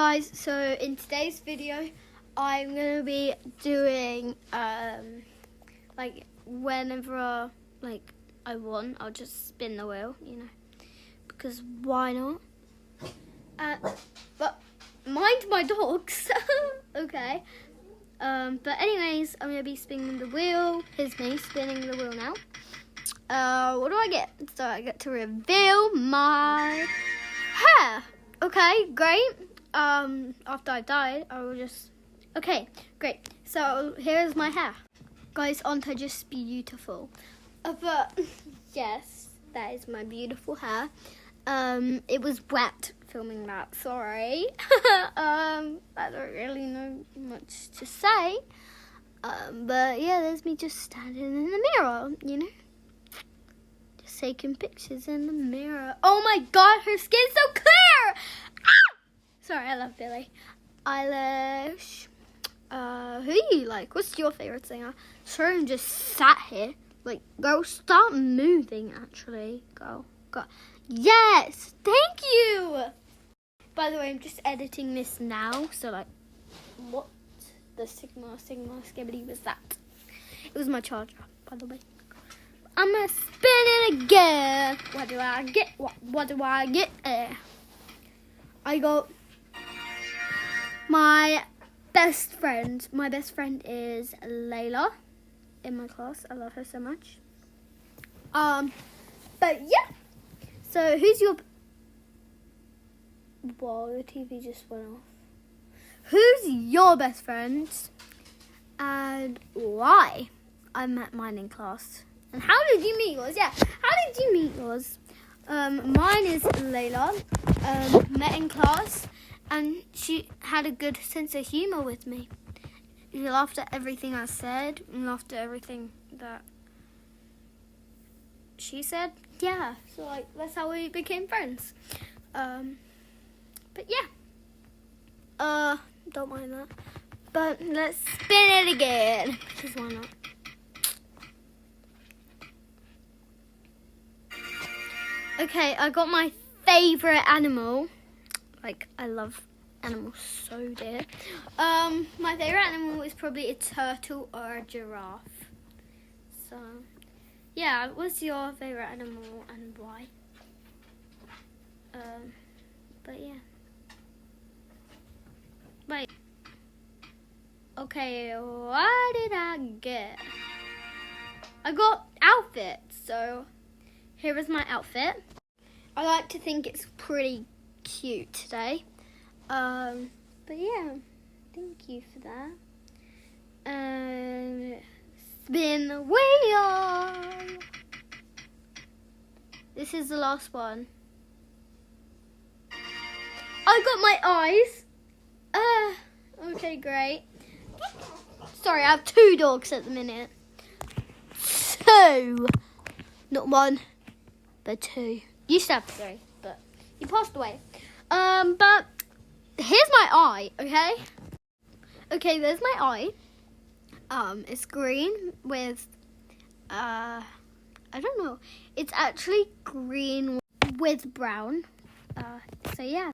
guys, so in today's video I'm gonna be doing like whenever I want, I'll just spin the wheel, you know, because why not? But mind my dogs. Okay. But anyways, I'm gonna be spinning the wheel. Here's me spinning the wheel now. What do I get? So I get to reveal my hair. Okay, great. After I died, I will just... Okay, great. So here's my hair. Guys, aren't I just beautiful? But yes, that is my beautiful hair. It was wet filming that, sorry. I don't really know much to say. But yeah, there's me just standing in the mirror, you know. Just taking pictures in the mirror. Oh my god, her skin's so clear! Ah! Sorry, I love Billie Eilish. Who do you like? What's your favourite singer? Sharon just sat here. Like, girl, stop moving, actually. Go. Yes! Thank you! By the way, I'm just editing this now. So, like, what the Sigma skibbity was that? It was my charger, by the way. I'm gonna spin it again. What do I get? What do I get? I got my best friend. My best friend is Layla in my class. I love her so much. But yeah. So who's your... Whoa, the TV just went off. Who's your best friend and why? I met mine in class. And how did you meet yours? Yeah, how did you meet yours? Mine is Layla. Met in class, and she had a good sense of humour with me. She laughed at everything I said, and laughed at everything that she said. Yeah, so like that's how we became friends. But yeah. Don't mind that. But let's spin it again. Because why not? Okay, I got my favourite animal. Like, I love animals so dear. My favourite animal is probably a turtle or a giraffe. So, yeah, what's your favourite animal and why? But yeah. Wait. Okay, what did I get? I got outfits, so here is my outfit. I like to think it's pretty cute today. But yeah, thank you for that. Spin the wheel. This is the last one. I got my eyes. Okay, great. Sorry, I have 2 dogs at the minute. 2. Not 1, but 2. Used to have 3, but he passed away. But here's my eye, okay? Okay, there's my eye. It's green with, I don't know. It's actually green with brown. So yeah.